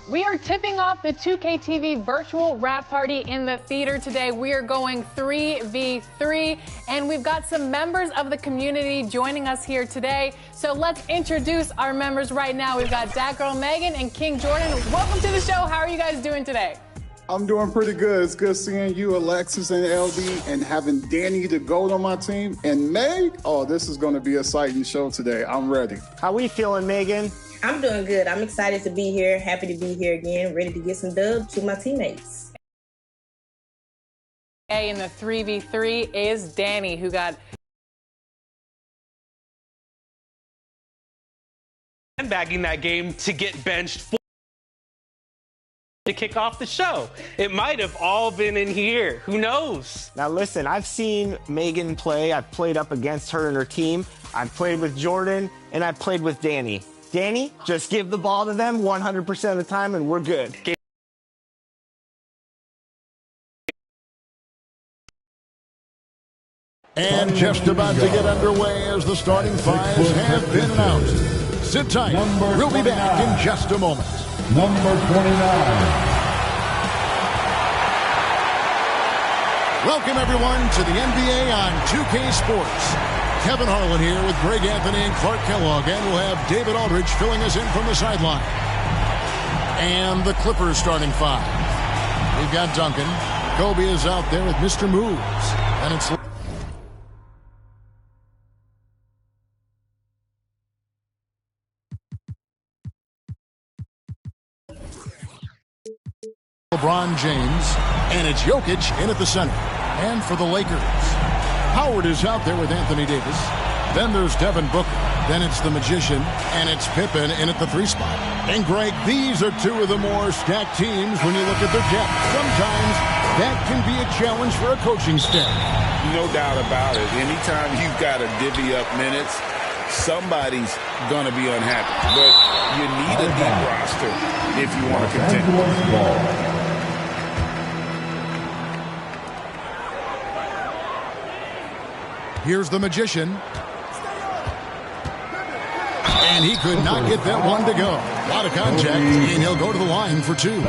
We are tipping off the 2K TV virtual wrap party in the theater today. We are going 3v3, and we've got some members of the community joining us here today. So let's introduce our members right now. We've got Dat Girl Megan and King Jordan. Welcome to the show. How are you guys doing today? I'm doing pretty good. It's good seeing you, Alexis and LD, and having Danny the GOAT on my team. And Meg, oh, this is going to be an exciting show today. I'm ready. How we feeling, Megan? I'm doing good. I'm excited to be here. Happy to be here again. Ready to get some dubs to my teammates. In the 3v3 is Danny, who got bagging that game to get benched for to kick off the show. It might have all been in here. Who knows? Now listen, I've seen Megan play. I've played up against her and her team. I've played with Jordan, and I've played with Danny. Danny, just give the ball to them 100% of the time, and we're good. And just about to get underway as the starting fives have been announced. Sit tight. We'll be back in just a moment. Number 29. Welcome, everyone, to the NBA on 2K Sports. Kevin Harlan here with Greg Anthony and Clark Kellogg, and we'll have David Aldridge filling us in from the sideline. And the Clippers starting five. We've got Duncan. Kobe is out there with Mr. Moves. And it's LeBron James, and it's Jokic in at the center. And for the Lakers, Howard is out there with Anthony Davis. Then there's Devin Booker. Then it's the Magician, and it's Pippen in at the 3 spot. And Greg, these are two of the more stacked teams when you look at their depth. Sometimes that can be a challenge for a coaching staff. No doubt about it. Anytime you've got to divvy up minutes, somebody's going to be unhappy. But you need a deep roster if you want to continue. Here's the Magician. And he could not get that one to go. A lot of contact, and he'll go to the line for 2.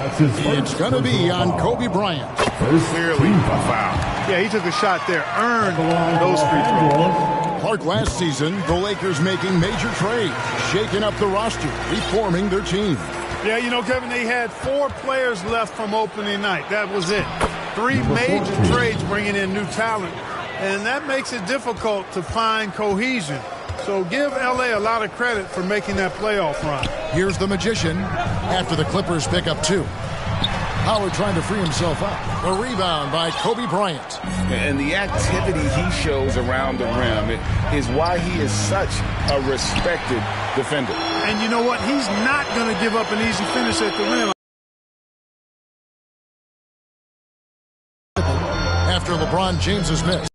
It's going to be on Kobe Bryant. Clearly a foul. Yeah, he took a shot there, earned those free throws. Clark, last season, the Lakers making major trades, shaking up the roster, reforming their team. Yeah, you know, Kevin, they had 4 players left from opening night. That was it. 3 major trades bringing in new talent, and that makes it difficult to find cohesion. So give L.A. a lot of credit for making that playoff run. Here's the Magician after the Clippers pick up 2. Howard trying to free himself up. A rebound by Kobe Bryant. And the activity he shows around the rim is why he is such a respected defender. And you know what? He's not going to give up an easy finish at the rim. After LeBron James's miss.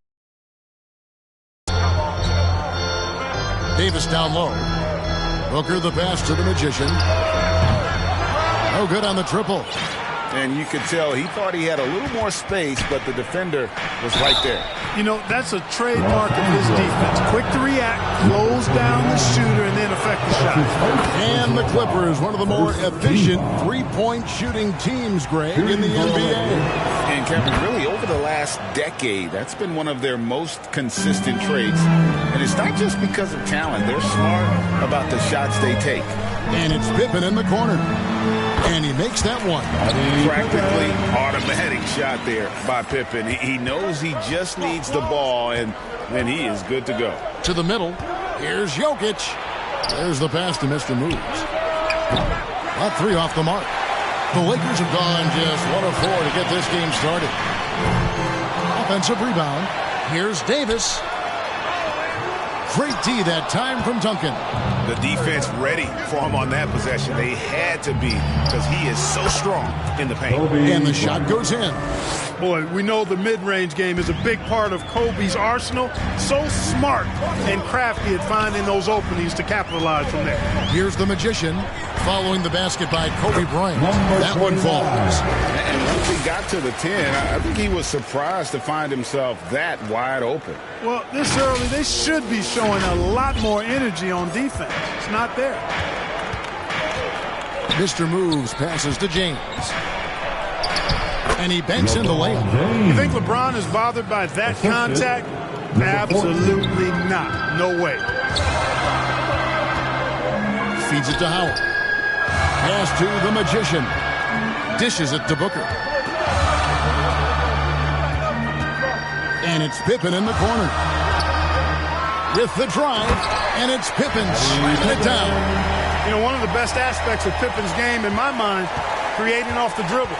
Davis down low. Booker the pass to the Magician. No good on the triple. And you could tell he thought he had a little more space, but the defender was right there. You know, that's a trademark of his defense. Quick to react, close down the shooter, and then affect the shot. And the Clippers, one of the more efficient three-point shooting teams, Greg, in the NBA. And Kevin, really over the last decade, that's been one of their most consistent traits. And it's not just because of talent. They're smart about the shots they take. And it's Pippen in the corner. And he makes that one. Practically automatic shot there by Pippen. He knows he just needs the ball, and then he is good to go. To the middle. Here's Jokic. There's the pass to Mr. Moves. About 3 off the mark. The Lakers have gone just 1 of 4 to get this game started. Offensive rebound. Here's Davis. Great D that time from Duncan. The defense ready for him on that possession. They had to be because he is so strong in the paint. And the shot goes in. Boy, we know the mid-range game is a big part of Kobe's arsenal. So smart and crafty at finding those openings to capitalize from there. Here's the Magician following the basket by Kobe Bryant. That one falls. And once he got to the 10, I think he was surprised to find himself that wide open. Well, this early, they should be showing a lot more energy on defense. It's not there. Mr. Moves passes to James. And he banks in the layup. You think LeBron is bothered by that contact? Absolutely not. No way. Feeds it to Howard. Pass to the Magician. Dishes it to Booker. And it's Pippen in the corner. With the drive, and it's Pippen slamming it down. You know, one of the best aspects of Pippen's game, in my mind, creating off the dribble.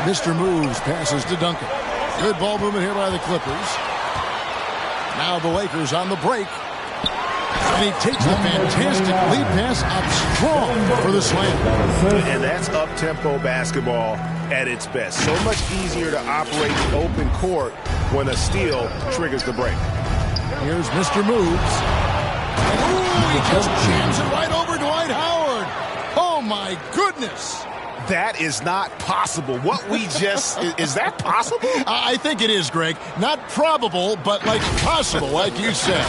Mr. Moves passes to Duncan. Good ball movement here by the Clippers. Now the Lakers on the break. And he takes the fantastic lead pass up strong for the slam. And that's up-tempo basketball at its best. So much easier to operate the open court when a steal triggers the break. Here's Mr. Moves. Ooh, he just jams it right over Dwight Howard. Oh, my goodness. That is not possible. What we just... is that possible? I think it is, Greg. Not probable, but like possible, like you said.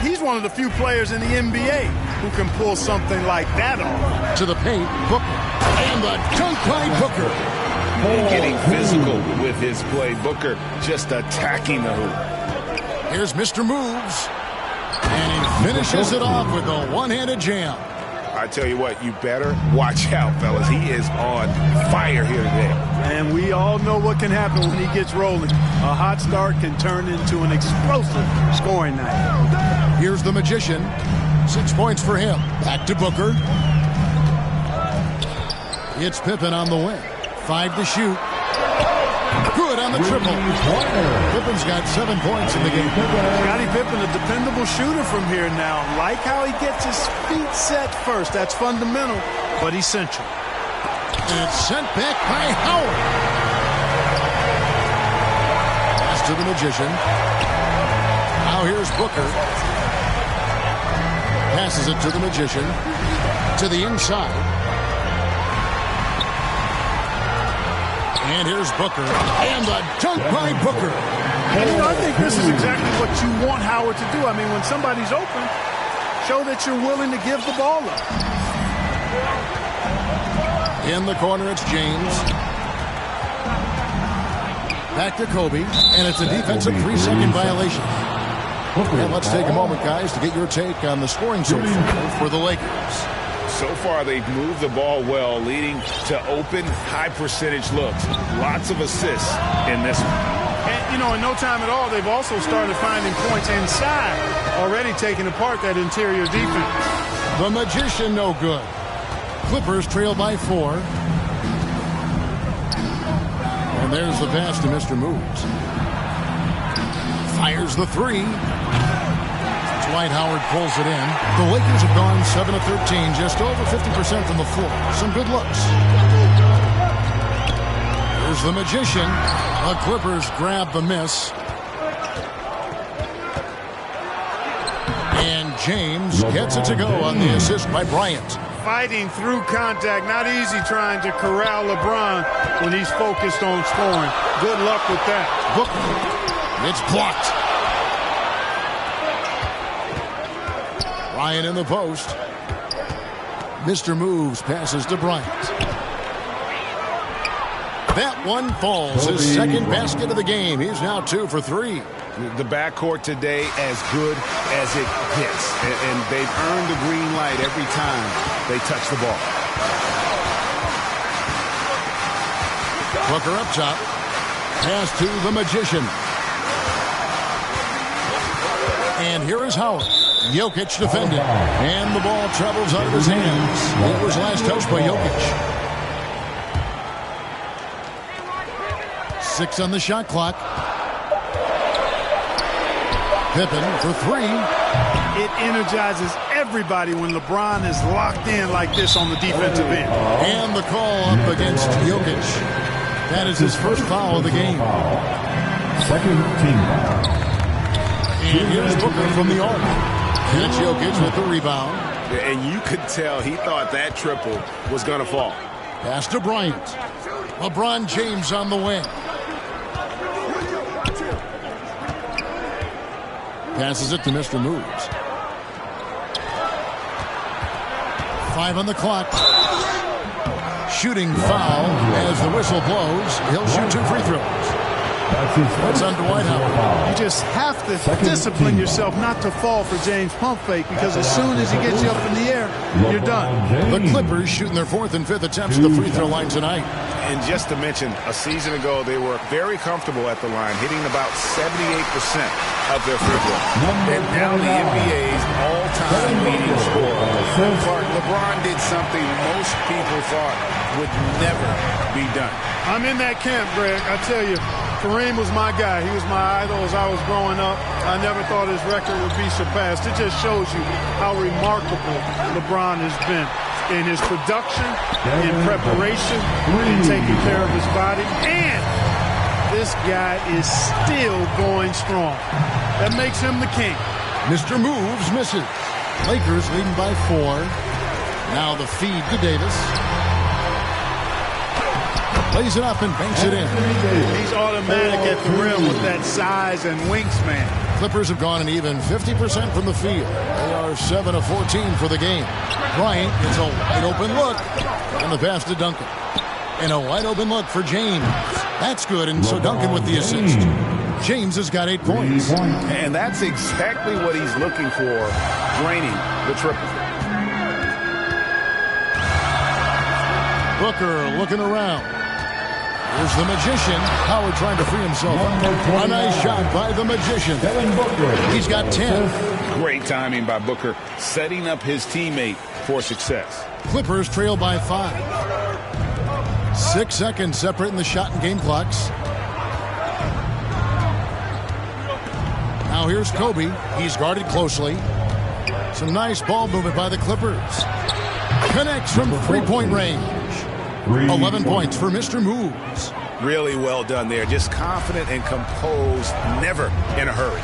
He's one of the few players in the NBA who can pull something like that off. To the paint, Booker. And the dunk by Booker. Getting physical with his play. Booker just attacking the hoop. Here's Mr. Moves. And he finishes it off with a one-handed jam. I tell you what, you better watch out, fellas. He is on fire here today. And we all know what can happen when he gets rolling. A hot start can turn into an explosive scoring night. Here's the Magician. 6 points for him. Back to Booker. It's Pippen on the wing. 5 to shoot. Good on the triple. Pippen's got 7 points in the game. Scottie Pippen, a dependable shooter from here now. Like how he gets his feet set first. That's fundamental, but essential. And it's sent back by Howard. Pass to the Magician. Now here's Booker. Passes it to the Magician. To the inside. And here's Booker. And the dunk by Booker. And, you know, I think this is exactly what you want Howard to do. I mean, when somebody's open, show that you're willing to give the ball up. In the corner, it's James. Back to Kobe. And it's a defensive 3-second violation. And let's take a moment, guys, to get your take on the scoring so far for the Lakers. So far, they've moved the ball well, leading to open, high-percentage looks. Lots of assists in this one. And, you know, in no time at all, they've also started finding points inside, already taking apart that interior defense. The Magician, no good. Clippers trail by 4. And there's the pass to Mr. Moves. Fires the 3. Dwight Howard pulls it in. The Lakers have gone 7 of 13, just over 50% from the floor. Some good looks. Here's the Magician. The Clippers grab the miss. And James gets it to go on the assist by Bryant. Fighting through contact. Not easy trying to corral LeBron when he's focused on scoring. Good luck with that. Booker. It's blocked. Ryan in the post. Mr. Moves passes to Bryant. That one falls. His second basket of the game. He's now 2 for 3. The backcourt today as good as it gets. And they've earned the green light every time they touch the ball. Booker up top. Pass to the Magician. And here is Howard. Jokic defending. And the ball travels out of his hands. It was last touched by Jokic. 6 on the shot clock. Pippen for 3. It energizes everybody when LeBron is locked in like this on the defensive end. And the call up against Jokic. That is his first foul of the game. Second team foul. And here's Booker from the arc. That's Jokic with the rebound. And you could tell he thought that triple was going to fall. Pass to Bryant. LeBron James on the wing. Passes it to Mr. Moves. 5 on the clock. Shooting foul as the whistle blows. He'll shoot 2 free throws. That's on Dwight Howard. You just have to discipline yourself not to fall for James pump fake, because as soon as he gets you up in the air, you're done. The Clippers shooting their 4th and 5th attempts at the free throw line tonight. And just to mention, a season ago, they were very comfortable at the line, hitting about 78% of their free throw. And now the NBA's all-time leading scorer. Clark, LeBron did something most people thought would never be done. I'm in that camp, Greg. I tell you, Kareem was my guy. He was my idol as I was growing up. I never thought his record would be surpassed. It just shows you how remarkable LeBron has been in his production, in preparation, in taking care of his body. And this guy is still going strong. That makes him the king. Mr. Moves misses. Lakers leading by 4. Now the feed to Davis. Plays it up and banks it in. He's automatic at the rim with that size and wingspan. Clippers have gone an even 50% from the field. They are 7 of 14 for the game. Bryant gets a wide open look. And the pass to Duncan. And a wide open look for James. That's good, and so Duncan with the assist. James has got 8 points. And that's exactly what he's looking for, draining the triple. Booker looking around. Here's the Magician. Howard trying to free himself up. A nice shot by the Magician. He's got 10. Great timing by Booker, setting up his teammate for success. Clippers trail by 5. 6 seconds separating the shot and game clocks. Now here's Kobe. He's guarded closely. Some nice ball movement by the Clippers. Connects from 3-point range. 11 points for Mr. Moves. Really well done there. Just confident and composed, never in a hurry.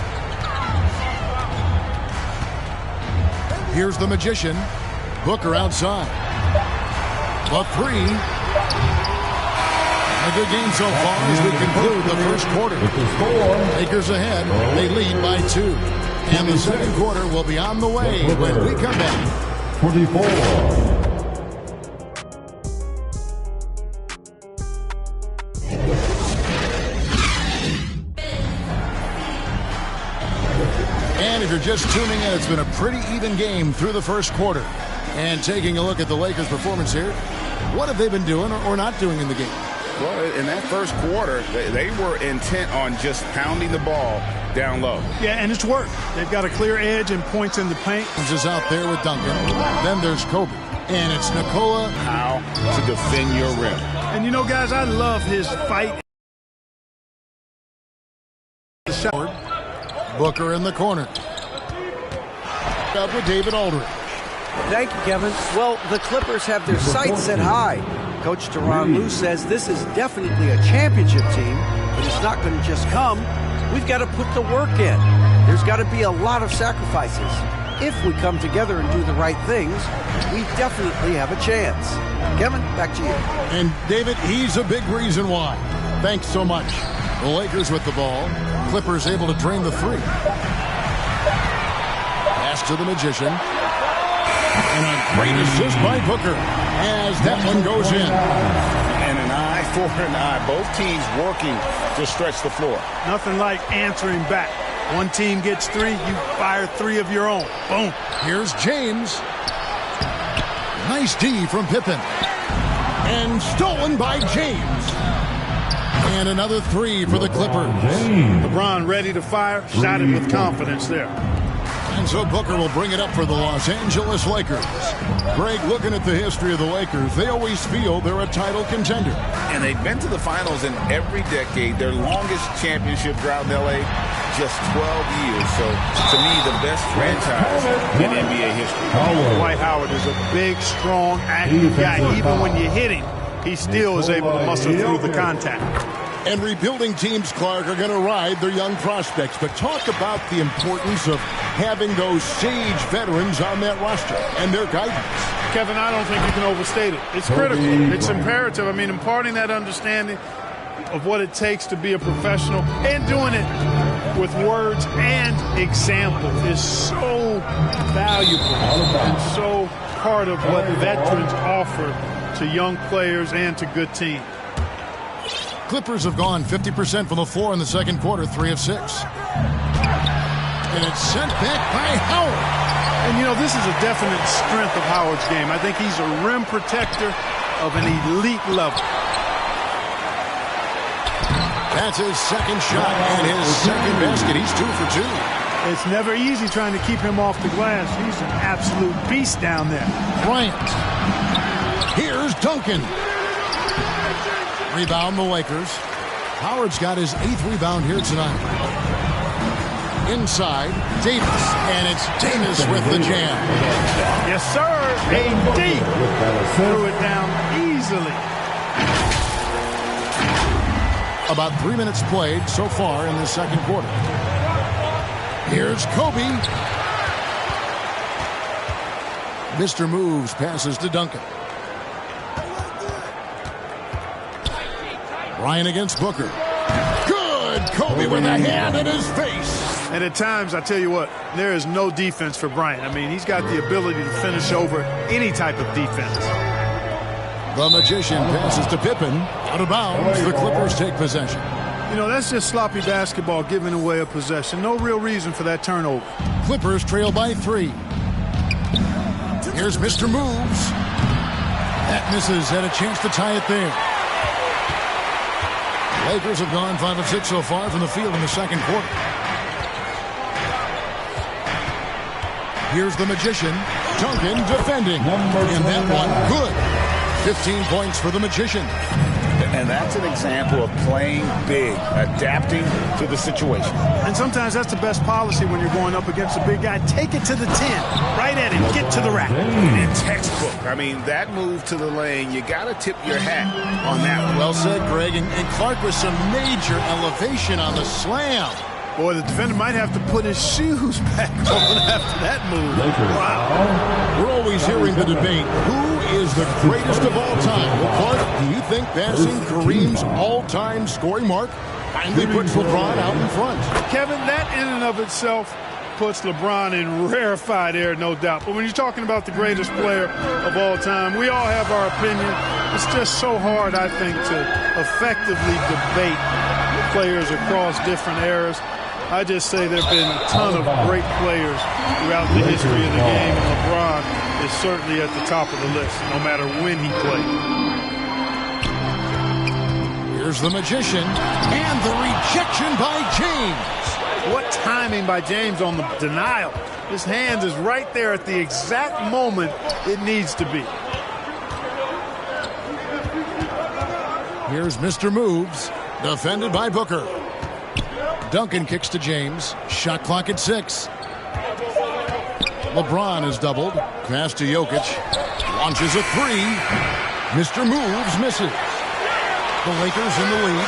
Here's the Magician. Booker outside. The 3. A good game so far as we conclude the first quarter. Lakers ahead. They lead by 2. And the second quarter will be on the way when we come back. 24. And if you're just tuning in, it's been a pretty even game through the first quarter. And taking a look at the Lakers' performance here, what have they been doing or not doing in the game? Well, in that first quarter, they were intent on just pounding the ball down low. Yeah, and it's worked. They've got a clear edge and points in the paint. Is out there with Duncan. Then there's Kobe. And it's Nikola. How to defend your rim. And you know, guys, I love his fight. Booker in the corner. Up with David Aldridge. Thank you, Kevin. Well, the Clippers have their sights set high. Coach Tyronn Lue says this is definitely a championship team, but it's not going to just come. We've got to put the work in. There's got to be a lot of sacrifices. If we come together and do the right things, we definitely have a chance. Kevin, back to you. And David, he's a big reason why. Thanks so much. The Lakers with the ball. Clippers able to drain the 3. Pass to the Magician. And a great assist by Booker as that one goes in. And an eye for an eye. Both teams working to stretch the floor. Nothing like answering back. One team gets 3, you fire 3 of your own. Boom. Here's James. Nice D from Pippen. And stolen by James. And another 3 for the Clippers. LeBron ready to fire. Shot it with confidence there. And so Booker will bring it up for the Los Angeles Lakers. Greg, looking at the history of the Lakers, they always feel they're a title contender. And they've been to the finals in every decade. Their longest championship drought in L.A., just 12 years. So, to me, the best franchise in NBA history. Dwight Howard is a big, strong, active guy. Even when you hit him, he still is able to muscle through the contact. And rebuilding teams, Clark, are going to ride their young prospects. But talk about the importance of having those sage veterans on that roster and their guidance. Kevin, I don't think you can overstate it. It's critical. It's imperative. I mean, imparting that understanding of what it takes to be a professional and doing it with words and example is so valuable and so part of what veterans offer to young players and to good teams. Clippers have gone 50% from the floor in the second quarter, 3 of 6. And it's sent back by Howard. And, you know, this is a definite strength of Howard's game. I think he's a rim protector of an elite level. That's his second shot and his second basket. He's 2 for 2. It's never easy trying to keep him off the glass. He's an absolute beast down there. Bryant. Here's Duncan. Rebound the Lakers. Howard's got his 8th rebound here tonight. Inside, Davis. And it's Davis with the jam. Yes, sir. AD threw it down easily. About 3 minutes played so far in the second quarter. Here's Kobe. Mr. Moves passes to Duncan. Bryant against Booker. Good! Kobe with a hand in his face. And at times, I tell you what, there is no defense for Bryant. I mean, he's got the ability to finish over any type of defense. The Magician passes to Pippen. Out of bounds, the Clippers take possession. You know, that's just sloppy basketball, giving away a possession. No real reason for that turnover. Clippers trail by 3. Here's Mr. Moves. That misses. Had a chance to tie it there. Lakers have gone 5 of 6 so far from the field in the second quarter. Here's the Magician. Duncan defending. And that one good. 15 points for the Magician. And that's an example of playing big, adapting to the situation. And sometimes that's the best policy when you're going up against a big guy. Take it to the 10. Right at him. Get to the rack. And textbook. I mean, that move to the lane, you got to tip your hat on that one. Well said, Greg. And Clark with some major elevation on the slam. Boy, the defender might have to put his shoes back on after that move. Wow. We're always hearing the debate, who is the greatest of all time? Well, Clark, do you think passing Kareem's all-time scoring mark finally puts LeBron out in front? Kevin, that in and of itself puts LeBron in rarefied air, no doubt. But when you're talking about the greatest player of all time, we all have our opinion. It's just so hard, I think, to effectively debate players across different eras. I just say there have been a ton of great players throughout the history of the game, and LeBron is certainly at the top of the list, no matter when he played. Here's the Magician, and the rejection by James. What timing by James on the denial. His hand is right there at the exact moment it needs to be. Here's Mr. Moves, defended by Booker. Duncan kicks to James. Shot clock at 6. LeBron is doubled. Pass to Jokic. Launches a 3. Mr. Moves misses. The Lakers in the lead.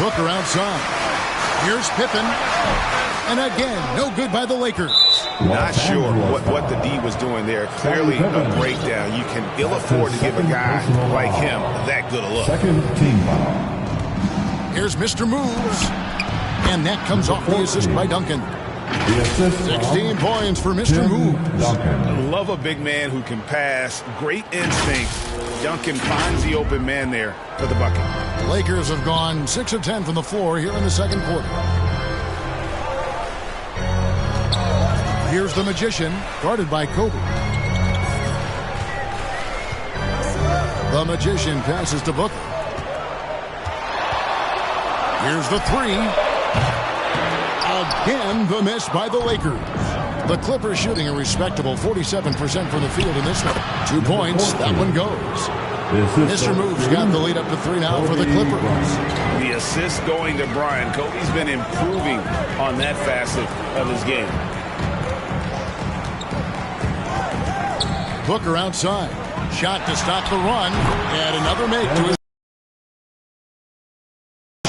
Booker outside. Here's Pippen. And again, no good by the Lakers. Not sure what the D was doing there. Clearly a breakdown. You can ill afford to give a guy like him that good a look. Second team foul. Here's Mr. Moves. And that comes off the assist by Duncan. 16 points for Mr. Moves. Love a big man who can pass. Great instinct. Duncan finds the open man there for the bucket. The Lakers have gone 6 of 10 from the floor here in the second quarter. Here's the Magician, guarded by Kobe. The Magician passes to Booker. Here's the 3. Again, the miss by the Lakers. The Clippers shooting a respectable 47% from the field in this one. 2 points, that one goes. Mr. Moves got the lead up to 3 now for the Clippers. The assist going to Bryant. Kobe's been improving on that facet of his game. Booker outside. Shot to stop the run. And another make to his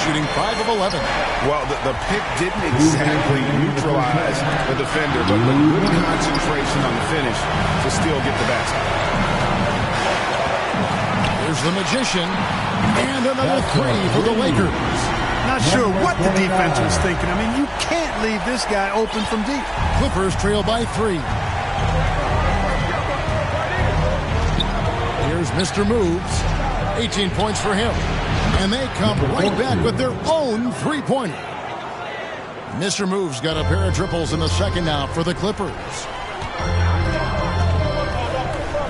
shooting 5 of 11. Well, the pick didn't exactly neutralize the defender, but good concentration on the finish to still get the basket. Here's the Magician. And another 3 for the Lakers. Not sure what the defense was thinking. I mean, you can't leave this guy open from deep. Clippers trail by 3. Here's Mr. Moves. 18 points for him. And they come right back with their own three-pointer. Mr. Moves got a pair of triples in the second now for the Clippers.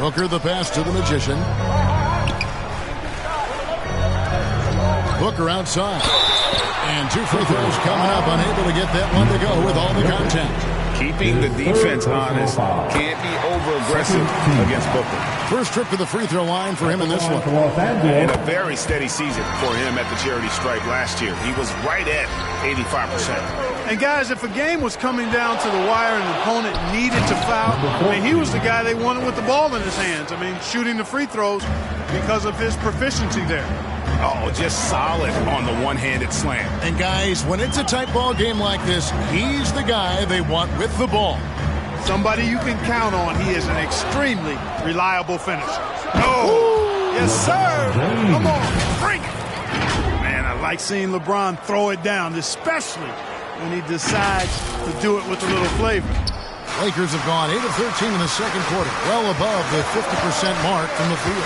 Booker the pass to the Magician. Booker outside. And 2 free throws coming up, unable to get that one to go with all the contact. Keeping the defense honest, can't be over-aggressive against Booker. First trip to the free throw line for him in this one. And a very steady season for him at the charity stripe last year. He was right at 85%. And guys, if a game was coming down to the wire and the opponent needed to foul, I mean, he was the guy they wanted with the ball in his hands. I mean, shooting the free throws because of his proficiency there. Oh, just solid on the one-handed slam. And guys, when it's a tight ball game like this, he's the guy they want with the ball. Somebody you can count on. He is an extremely reliable finisher. Oh, yes, sir. Come on, bring it. Man, I like seeing LeBron throw it down, especially when he decides to do it with a little flavor. Lakers have gone 8 of 13 in the second quarter, well above the 50% mark from the field.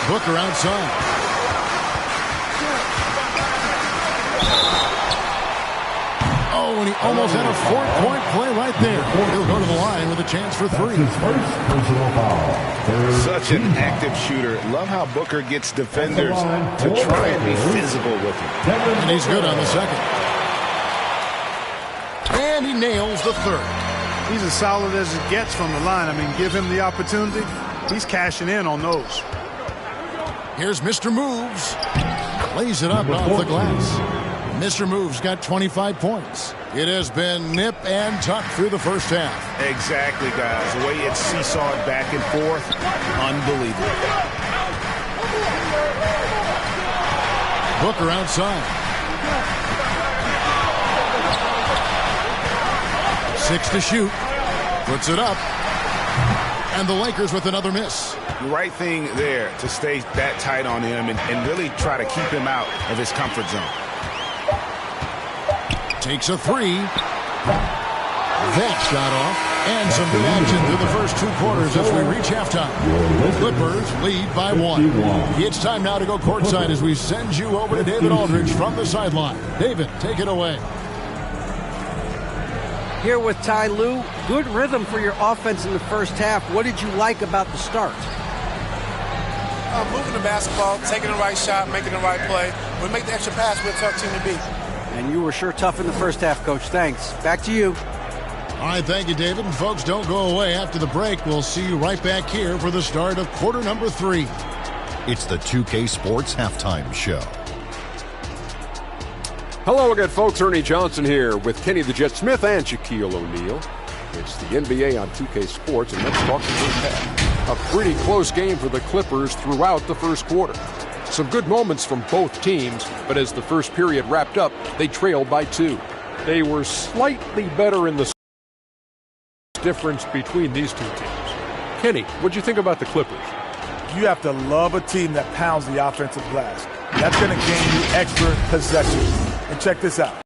Booker outside. Oh, and he almost had a 4-point play right there. He'll go to the line with a chance for 3. Such an active shooter. Love how Booker gets defenders to try and be physical with him. And he's good on the second. And he nails the third. He's as solid as it gets from the line. I mean, give him the opportunity. He's cashing in on those. Here's Mr. Moves. Lays it up off the glass. Mr. Moves got 25 points. It has been nip and tuck through the first half. Exactly, guys. The way it's seesawed back and forth, unbelievable. Booker outside. 6 to shoot. Puts it up. And the Lakers with another miss. The right thing there to stay that tight on him and really try to keep him out of his comfort zone. Takes a 3. That shot off. And some good action through the first 2 quarters as we reach halftime. Clippers lead by 1. It's time now to go courtside as we send you over to David Aldridge from the sideline. David, take it away. Here with Ty Lue. Good rhythm for your offense in the first half. What did you like about the start? Moving the basketball, taking the right shot, making the right play. When we make the extra pass, we're a tough team to beat. And you were sure tough in the first half, Coach. Thanks. Back to you. All right, thank you, David. And folks, don't go away. After the break, we'll see you right back here for the start of quarter number 3. It's the 2K Sports Halftime Show. Hello again, folks. Ernie Johnson here with Kenny the Jet Smith and Shaquille O'Neal. It's the NBA on 2K Sports, and let's talk the first half. A pretty close game for the Clippers throughout the first quarter. Some good moments from both teams, but as the first period wrapped up, they trailed by 2. They were slightly better in the difference between these two teams. Kenny, what'd you think about the Clippers? You have to love a team that pounds the offensive glass. That's going to gain you extra possessions. And check this out.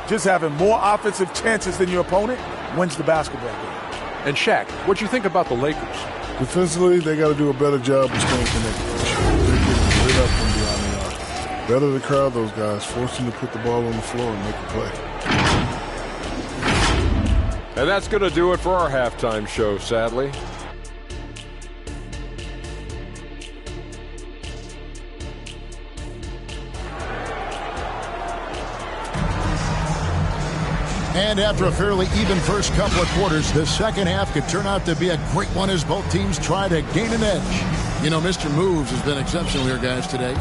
Just having more offensive chances than your opponent wins the basketball game. And Shaq, what'd you think about the Lakers? Defensively, they got to do a better job of staying connected. They're getting lit up from beyond the arc. Better to crowd those guys, force them to put the ball on the floor and make a play. And that's going to do it for our halftime show, sadly. And after a fairly even first couple of quarters, the second half could turn out to be a great one as both teams try to gain an edge. You know, Mr. Moves has been exceptional here, guys, today.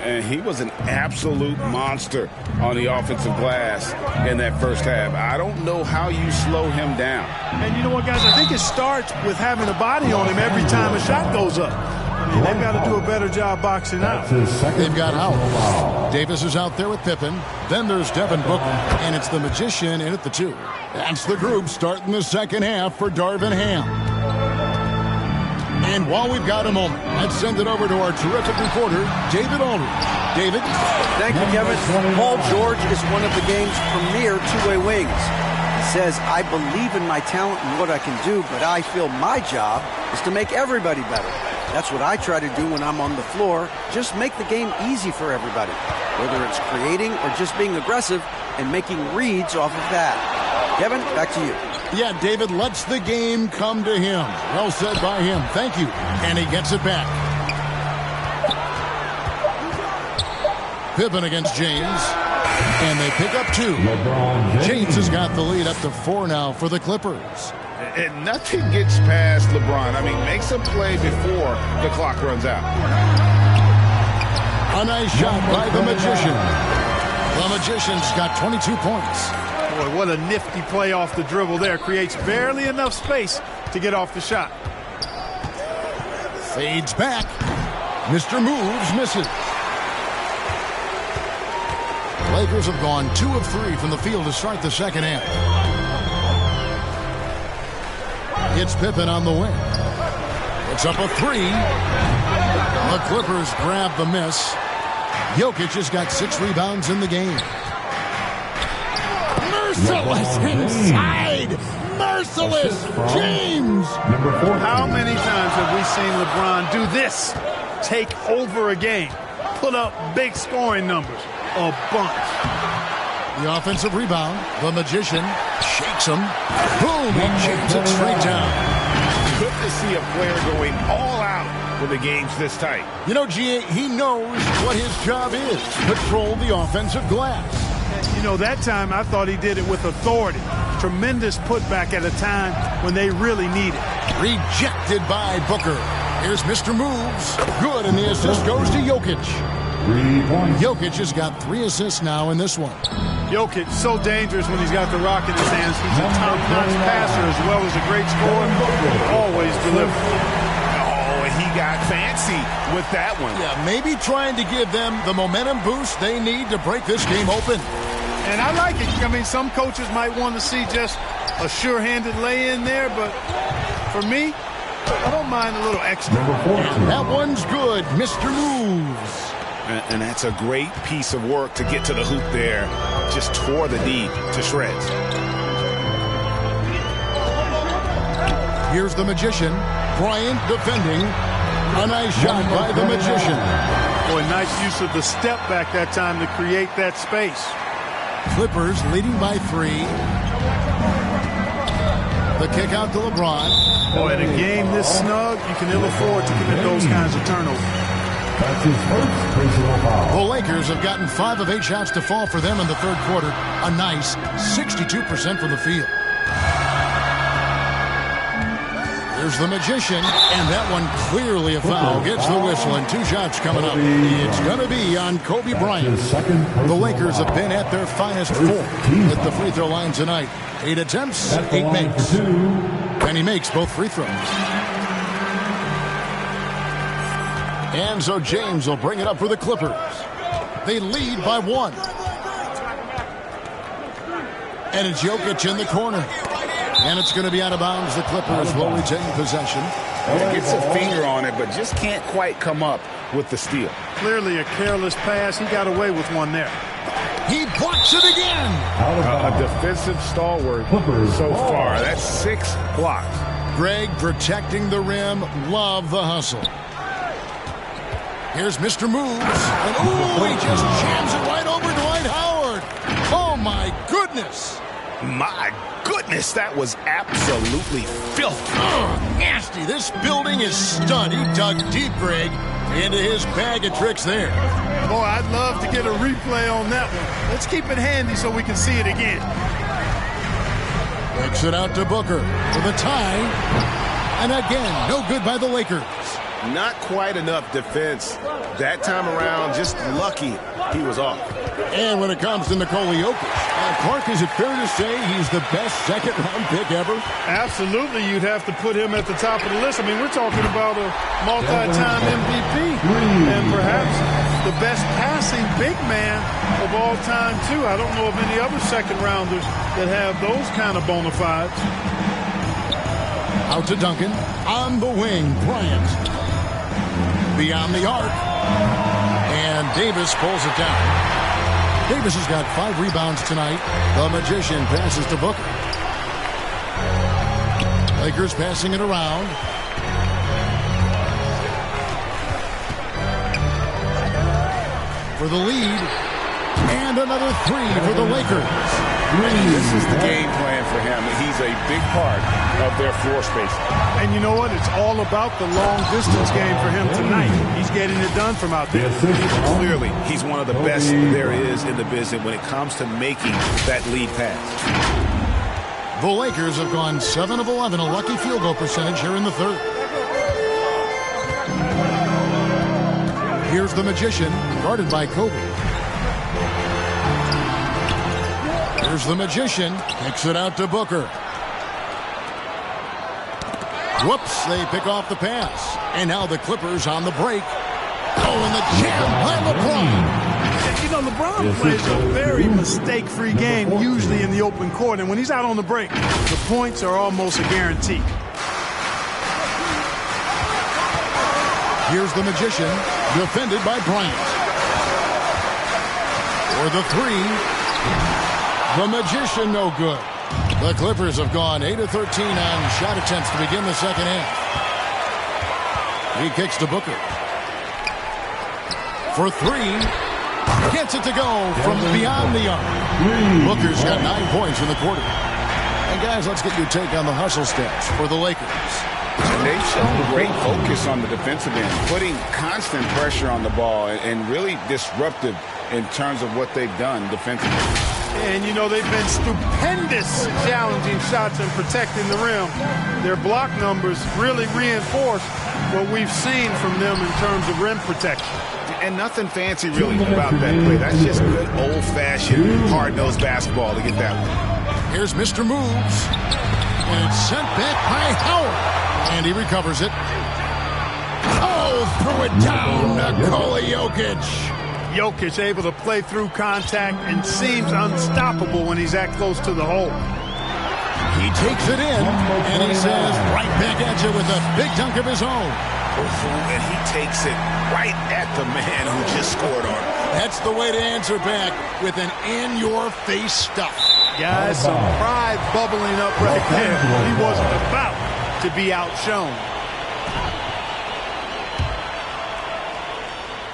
And he was an absolute monster on the offensive glass in that first half. I don't know how you slow him down. And you know what, guys? I think it starts with having a body on him every time a shot goes up. I mean, they've got to do a better job boxing out. They've got Howell. Davis is out there with Pippen. Then there's Devin Booker. And it's the Magician in at the 2. That's the group starting the second half for Darvin Ham. And while we've got a moment, let's send it over to our terrific reporter, David Aldridge. David? Thank you, Kevin. Paul George is one of the game's premier two-way wings. He says, I believe in my talent and what I can do, but I feel my job is to make everybody better. That's what I try to do when I'm on the floor. Just make the game easy for everybody, whether it's creating or just being aggressive and making reads off of that. Kevin, back to you. Yeah, David lets the game come to him. Well said by him. Thank you. And he gets it back. Pippen against James. And they pick up 2. James has got the lead up to 4 now for the Clippers. And nothing gets past LeBron. I mean, makes a play before the clock runs out. A nice shot by the Magician. The Magician's got 22 points. Boy, what a nifty play off the dribble there. Creates barely enough space to get off the shot. Fades back. Mr. Moves misses. Lakers have gone 2 of 3 from the field to start the second half. It's Pippen on the wing. It's up a 3. The Clippers grab the miss. Jokic has got 6 rebounds in the game. Merciless inside. Merciless. James. How many times have we seen LeBron do this? Take over a game. Put up big scoring numbers. A bunch. The offensive rebound. The Magician shakes him. Boom. He jams it straight down. Good to see a player going all out when the game's this tight. You know, G.A., he knows what his job is. Control the offensive glass. You know, that time I thought he did it with authority. Tremendous putback at a time when they really need it. Rejected by Booker. Here's Mr. Moves. Good, and the assist goes to Jokic. Jokic has got 3 assists now in this one. Jokic, so dangerous when he's got the rock in his hands. He's a top-notch passer as well as a great scorer. Always delivers. Oh, and he got fancy with that one. Yeah, maybe trying to give them the momentum boost they need to break this game open. And I like it. I mean, some coaches might want to see just a sure-handed lay-in there, but for me, I don't mind a little extra. And that one's good, Mr. Moves. And that's a great piece of work to get to the hoop there. Just tore the D to shreds. Here's the Magician. Bryant defending. A nice shot by the Magician. Boy, nice use of the step back that time to create that space. Clippers leading by 3. The kick out to LeBron. Boy, in a game this snug, you can ill afford to commit those kinds of turnovers. That's his first personal foul. The Lakers have gotten 5 of 8 shots to fall for them in the third quarter. A nice 62% from the field. There's the Magician, and that one clearly a foul. Gets the whistle, and 2 shots coming up. It's going to be on Kobe Bryant. The Lakers have been at their finest 4 at the free throw line tonight. 8 attempts, 8 makes. And he makes both free throws. And so James will bring it up for the Clippers. They lead by 1. And it's Jokic in the corner. And it's going to be out of bounds. The Clippers will retain possession. Gets a finger on it, but just can't quite come up with the steal. Clearly a careless pass. He got away with one there. He blocks it again. A defensive stalwart so far. That's 6 blocks. Greg protecting the rim. Love the hustle. Here's Mr. Moves. And ooh, he just jams it right over Dwight Howard. Oh, my goodness. My goodness, that was absolutely filthy. Nasty. This building is stud. He dug deep, Greg, into his bag of tricks there. Boy, I'd love to get a replay on that one. Let's keep it handy so we can see it again. Kicks it out to Booker for the tie. And again, no good by the Lakers. Not quite enough defense that time around. Just lucky he was off. And when it comes to Nikola Jokic, Clark, is it fair to say he's the best second-round pick ever? Absolutely, you'd have to put him at the top of the list. I mean, we're talking about a multi-time MVP and perhaps the best passing big man of all time, too. I don't know of any other second-rounders that have those kind of bona fides. Out to Duncan. On the wing, Bryant. Beyond the arc. And Davis pulls it down. Davis has got 5 rebounds tonight. The Magician passes to Booker. Lakers passing it around. For the lead. And another 3 for the Lakers. This is the game plan for him. He's a big part of their floor space. And you know what? It's all about the long-distance game for him tonight. He's getting it done from out there. Clearly, he's one of the best there is in the business when it comes to making that lead pass. The Lakers have gone 7 of 11, a lucky field goal percentage here in the third. Here's the Magician, guarded by Kobe. Here's the Magician, kicks it out to Booker. Whoops, they pick off the pass. And now the Clippers on the break. Oh, and the jam by LeBron. You know, LeBron plays a very mistake-free game, usually in the open court. And when he's out on the break, the points are almost a guarantee. Here's the Magician, defended by Bryant. For the 3. The Magician, no good. The Clippers have gone 8 of 13 on shot attempts to begin the second half. He kicks to Booker. For 3. Gets it to go from beyond the arc. Booker's got 9 points in the quarter. And guys, let's get your take on the hustle stats for the Lakers. They've shown great focus on the defensive end, putting constant pressure on the ball and really disruptive in terms of what they've done defensively. And, you know, they've been stupendous challenging shots and protecting the rim. Their block numbers really reinforce what we've seen from them in terms of rim protection. And nothing fancy really about that play. That's just good old-fashioned hard-nosed basketball to get that one. Here's Mr. Moves. And it's sent back by Howard. And he recovers it. Oh, threw it down Nikola Jokic. Jokic able to play through contact and seems unstoppable when he's that close to the hole. He takes it in, and he says right back at you with a big dunk of his own. And he takes it right at the man who just scored on him. That's the way to answer back with an in-your-face stuff. Guys, some pride bubbling up right there. He wasn't about to be outshone.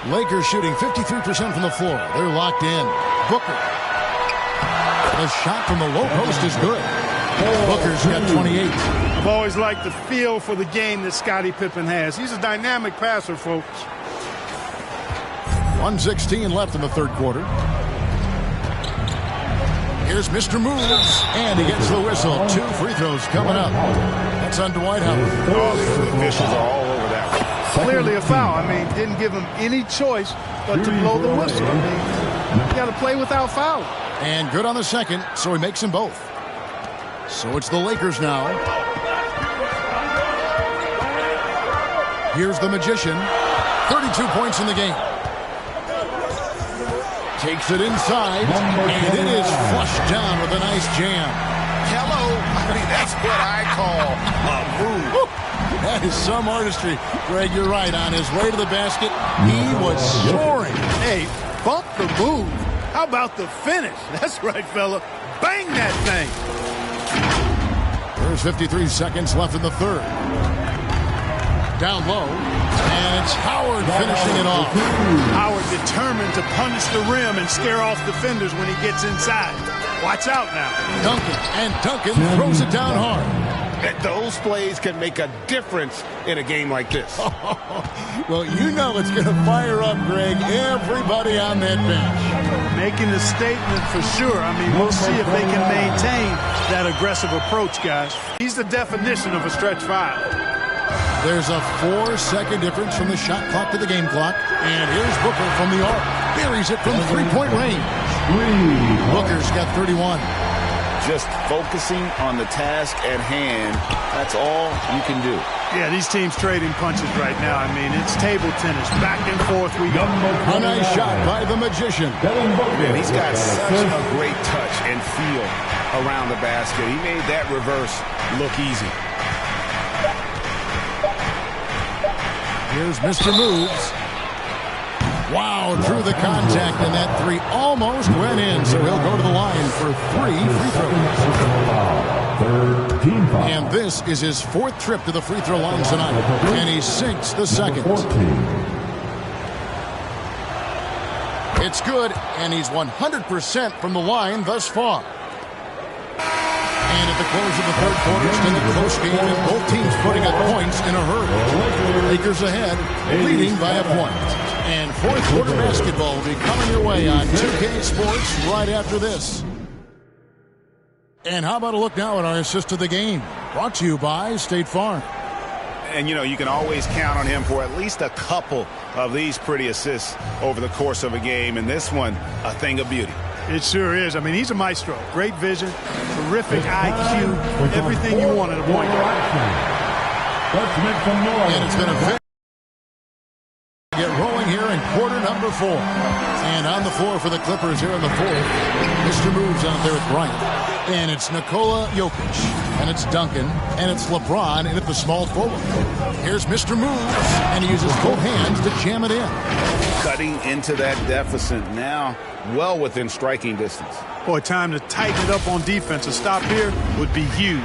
Lakers shooting 53% from the floor. They're locked in. Booker. The shot from the low post is good. Booker's got 28. I've always liked the feel for the game that Scottie Pippen has. He's a dynamic passer, folks. 1:16 left in the third quarter. Here's Mr. Moves, and he gets the whistle. 2 free throws coming up. That's on Dwight Howard. Oh, the officials are all over that one. Clearly a foul. I mean, didn't give him any choice but to blow the whistle. I mean, you got to play without fouling. And good on the second, so he makes them both. So it's the Lakers now. Here's the Magician. 32 points in the game. Takes it inside, and it is flushed down with a nice jam. Hello. I mean, that's what I call a move. That is some artistry. Greg, you're right. On his way to the basket, he was soaring. Hey, bump the move. How about the finish? That's right, fella. Bang that thing. There's 53 seconds left in the third. Down low, and it's Howard finishing it off. Howard determined to punish the rim and scare off defenders when he gets inside. Watch out now. Duncan throws it down hard. And those plays can make a difference in a game like this. Well, you know it's going to fire up, Greg, everybody on that bench. Making a statement for sure. I mean, we'll see if they can maintain that aggressive approach, guys. He's the definition of a stretch five. There's a 4-second difference from the shot clock to the game clock. And here's Booker from the arc. Buries it from 3-point range. Booker's got 31. Just focusing on the task at hand, that's all you can do. Yeah, these teams trading punches right now. I mean, it's table tennis. Back and forth we go. A nice shot by the Magician. Man, he's got such a great touch and feel around the basket. He made that reverse look easy. Here's Mr. Moves. Wow, drew the contact, and that three almost went in, so he'll go to the line for 3 free throws. And this is his 4th trip to the free throw line tonight, and he sinks the second. It's good, and he's 100% from the line thus far. And at the close of the 3rd quarter, it's been a close game, and both teams putting up points in a hurry. Lakers ahead, leading by a point. And 4th quarter basketball will be coming your way on 2K Sports right after this. And how about a look now at our assist of the game? Brought to you by State Farm. And, you know, you can always count on him for at least a couple of these pretty assists over the course of a game. And this one, a thing of beauty. It sure is. I mean, he's a maestro. Great vision, terrific IQ, everything you want at a point guard. And it's been a very get rolling here in quarter number 4. And on the floor for the Clippers here in the 4th, Mr. Moves out there with Bryant. And it's Nikola Jokic. And it's Duncan. And it's LeBron in at the small forward. Here's Mr. Moves. And he uses both hands to jam it in. Cutting into that deficit now, well within striking distance. Boy, time to tighten it up on defense. A stop here would be huge.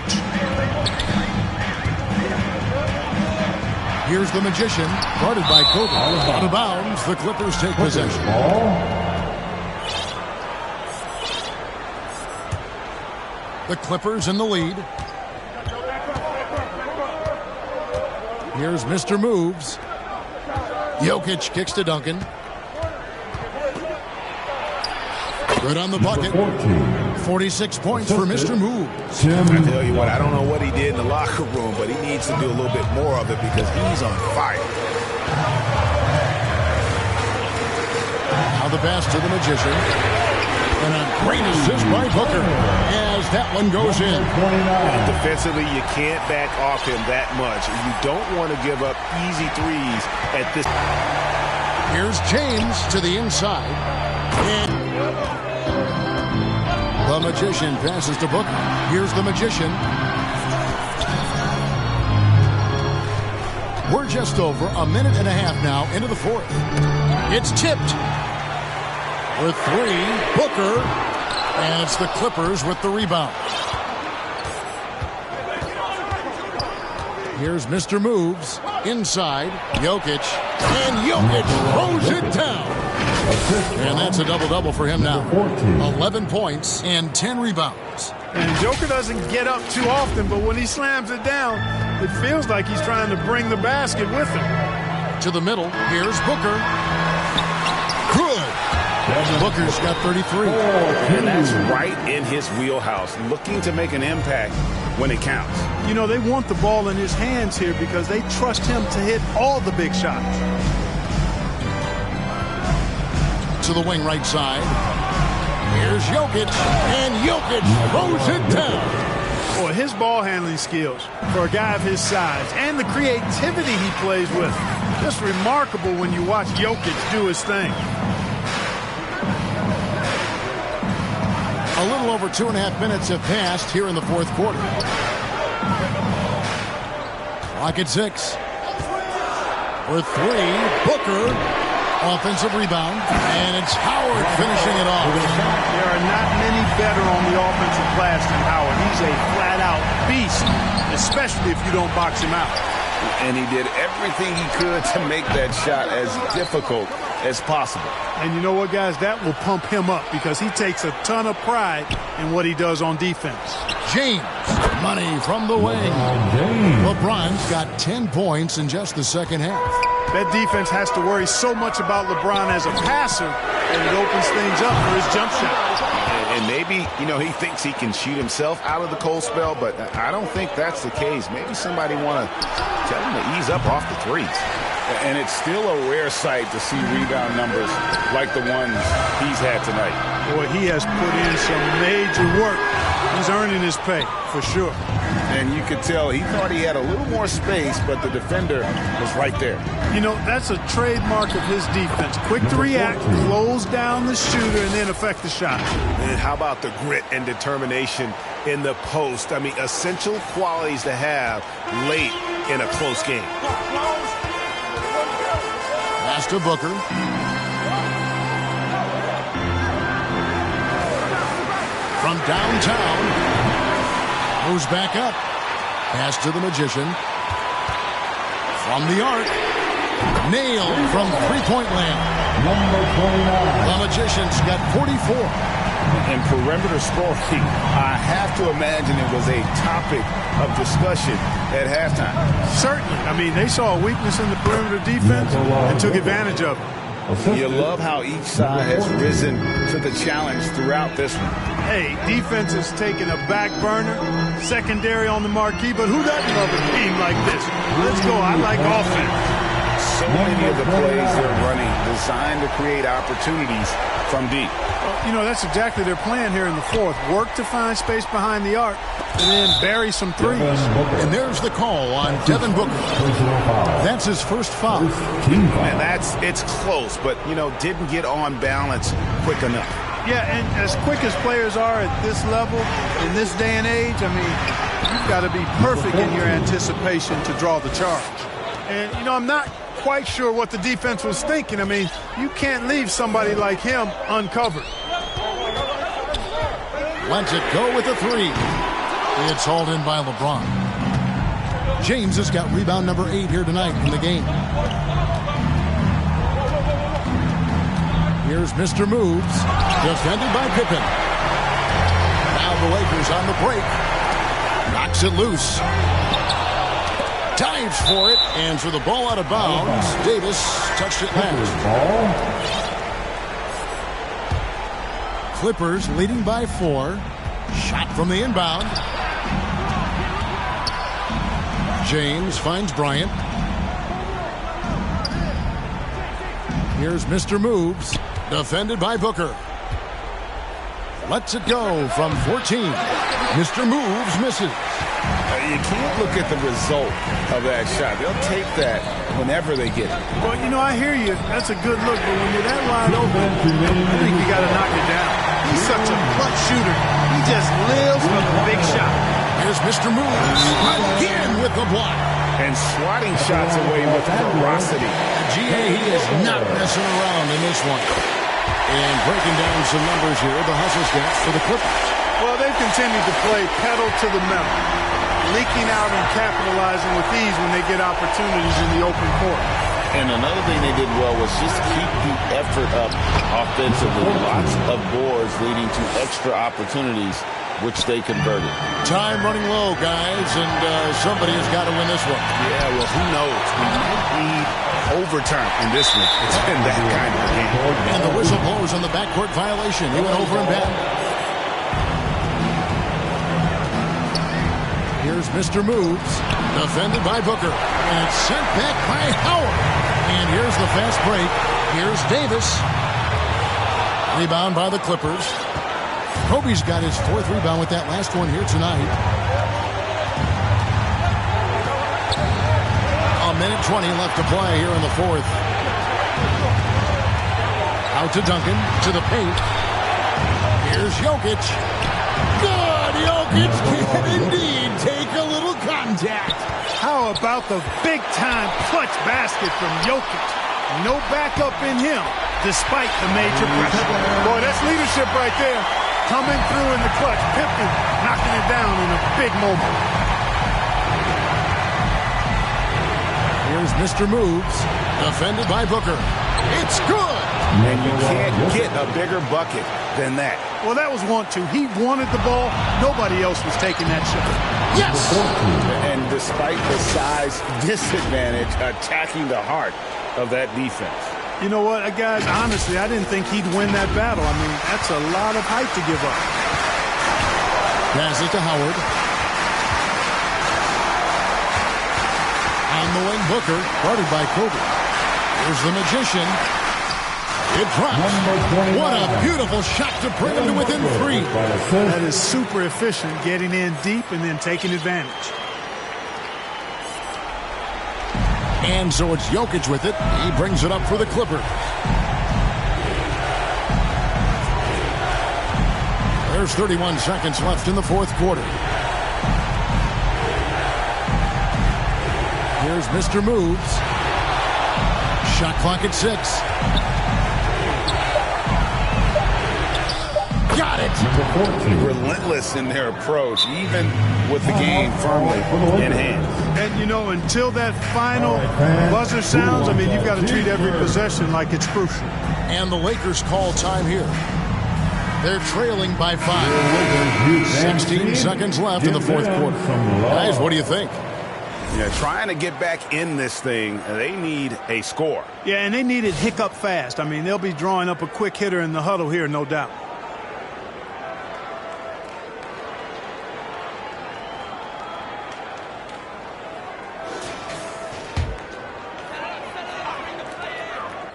Here's the Magician, guarded by Kobe. Out of bounds, the Clippers take possession. The Clippers in the lead. Here's Mr. Moves. Jokic kicks to Duncan. Good on the bucket. 46 points for Mr. Moves. I tell you what, I don't know what he did in the locker room, but he needs to do a little bit more of it because he's on fire. Now the pass to the Magician. And a great assist by Booker as that one goes in. Defensively, you can't back off him that much. You don't want to give up easy threes at this. Here's James to the inside. And the Magician passes to Booker. Here's the Magician. We're just over a minute and a half now into the 4th. It's tipped. With 3, Booker, and it's the Clippers with the rebound. Here's Mr. Moves, inside, Jokic, and Jokic throws it down. And that's a double-double for him now. 11 points and 10 rebounds. And Joker doesn't get up too often, but when he slams it down, it feels like he's trying to bring the basket with him. To the middle, here's Booker. Good. Booker's got 33. And that's right in his wheelhouse, looking to make an impact when it counts. You know, they want the ball in his hands here because they trust him to hit all the big shots. To the wing right side. Here's Jokic, and Jokic throws it down. Boy, his ball handling skills for a guy of his size and the creativity he plays with, just remarkable when you watch Jokic do his thing. A little over 2.5 minutes have passed here in the 4th quarter. Clock at 6. With 3, Booker. Offensive rebound, and it's Howard finishing it off. There are not many better on the offensive glass than Howard. He's a flat-out beast, especially if you don't box him out. And he did everything he could to make that shot as difficult as possible. And you know what, guys? That will pump him up because he takes a ton of pride in what he does on defense. James, money from the wing. LeBron's got 10 points in just the second half. That defense has to worry so much about LeBron as a passer, and it opens things up for his jump shot. And maybe, you know, he thinks he can shoot himself out of the cold spell, but I don't think that's the case. Maybe somebody want to tell him to ease up off the threes. And it's still a rare sight to see rebound numbers like the ones he's had tonight. Boy, he has put in some major work. He's earning his pay, for sure. And you could tell he thought he had a little more space, but the defender was right there. You know, that's a trademark of his defense. Quick to react, close down the shooter, and then affect the shot. And how about the grit and determination in the post? I mean, essential qualities to have late in a close game. Pass to Booker. From downtown. Moves back up. Pass to the Magician. From the arc. Nailed from three-point land. The Magician's got 44. And perimeter scoring, I have to imagine it was a topic of discussion at halftime. Certainly. I mean, they saw a weakness in the perimeter defense and took advantage of it. You love how each side has risen to the challenge throughout this one. Hey, defense is taking a back burner, secondary on the marquee, but who doesn't love a team like this? Let's go. I like offense. So many of the plays they're running designed to create opportunities from deep. You know, that's exactly their plan here in the fourth. Work to find space behind the arc and then bury some threes. And there's the call on Devin Booker. That's his first foul. And it's close, but, didn't get on balance quick enough. Yeah, and as quick as players are at this level, in this day and age, I mean, you've got to be perfect in your anticipation to draw the charge. And, I'm not quite sure what the defense was thinking. I mean, you can't leave somebody like him uncovered. Lets it go with a three. It's hauled in by LeBron. James has got rebound number 8 here tonight in the game. Here's Mr. Moves, defended by Pippen. Now the Lakers on the break. Knocks it loose. Dives for it, and for the ball out of bounds, Davis touched it last. Clippers leading by 4. Shot from the inbound. James finds Bryant. Here's Mr. Moves, defended by Booker. Lets it go from 14. Mr. Moves misses. You can't look at the result of that shot. They'll take that whenever they get it. Well, I hear you. That's a good look, but when you're that wide open, I think you got to knock it down. He's such a clutch shooter. He just lives for the big shot. Here's Mr. Moves again with the block. And swatting shots away with ferocity. GA, he is not messing around in this one. And breaking down some numbers here, the hustle stats for the Clippers. Well, they've continued to play pedal to the metal, leaking out and capitalizing with ease when they get opportunities in the open court. And another thing they did well was just keep the effort up offensively. Lots of boards leading to extra opportunities, which they converted. Time running low, guys, and somebody has got to win this one. Yeah, well, who knows? We might need overtime in this one. It's been that kind of a game. And the whistle blows on the backcourt violation. He went over and back. Here's Mr. Moves, defended by Booker. And it's sent back by Howard. And here's the fast break. Here's Davis. Rebound by the Clippers. Kobe's got his 4th rebound with that last one here tonight. A minute 20 left to play here in the 4th. Out to Duncan, to the paint. Here's Jokic. Good! Jokic can indeed take a little contact. How about the big-time clutch basket from Jokic? No backup in him, despite the major pressure. Boy, that's leadership right there. Coming through in the clutch. Pippen knocking it down in a big moment. Here's Mr. Moves, defended by Booker. It's good! And you can't get a bigger bucket than that. Well, that was 1-2. He wanted the ball. Nobody else was taking that shot. Yes! And despite the size disadvantage, attacking the heart of that defense. You know what, guys, honestly, I didn't think he'd win that battle. I mean, that's a lot of height to give up. Pass it to Howard. On the wing, Booker, guarded by Kobe. Here's the Magician. It drops. What a beautiful shot to bring him to within 3. That is super efficient, getting in deep and then taking advantage. And so it's Jokic with it. He brings it up for the Clippers. There's 31 seconds left in the 4th quarter. Here's Mr. Moves. Shot clock at 6. Got it. Relentless in their approach, even with the game firmly in hand. And, you know, until that final buzzer sounds, I mean, you've got to treat every possession like it's crucial. And the Lakers call time here. They're trailing by 5. 16 seconds left in the fourth quarter. Guys, what do you think? Yeah, trying to get back in this thing, they need a score. Yeah, and they need it hiccup fast. I mean, they'll be drawing up a quick hitter in the huddle here, no doubt.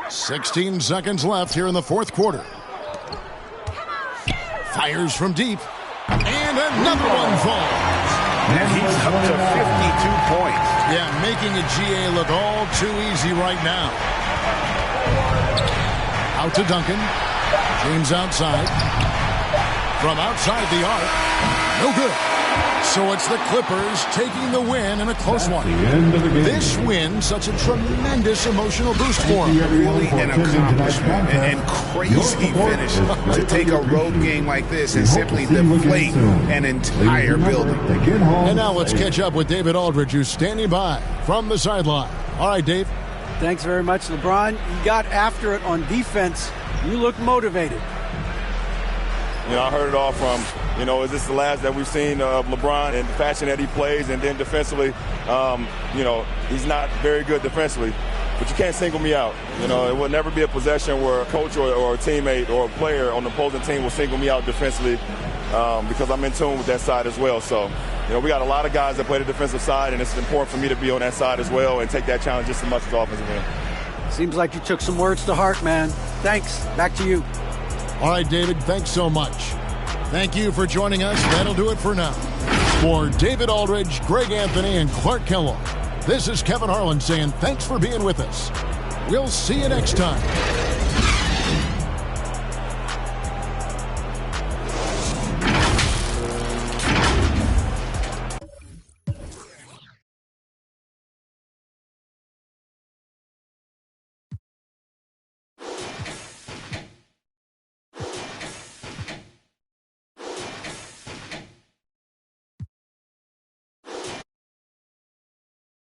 "16 seconds left here in the fourth quarter. Fires from deep. And another one falls. And he's up to 52 points. Yeah, making a GA look all too easy right now. Out to Duncan. James outside. From outside the arc. No good. So it's the Clippers taking the win in a close one. This win, such a tremendous emotional boost for them. Really an accomplishment and crazy finish to take a road game like this and simply deflate an entire building. And now let's catch up with David Aldridge, who's standing by from the sideline. All right, Dave. Thanks very much, LeBron. You got after it on defense. You look motivated. You know, I heard it all from, you know, is this the last that we've seen of LeBron and the fashion that he plays? And then defensively, you know, he's not very good defensively, but you can't single me out. You know, it will never be a possession where a coach or a teammate or a player on the opposing team will single me out defensively because I'm in tune with that side as well. So, you know, we got a lot of guys that play the defensive side, and it's important for me to be on that side as well and take that challenge just as much as offensive end. Seems like you took some words to heart, man. Thanks. Back to you. All right, David, thanks so much. Thank you for joining us. That'll do it for now. For David Aldridge, Greg Anthony, and Clark Kellogg, this is Kevin Harlan saying thanks for being with us. We'll see you next time.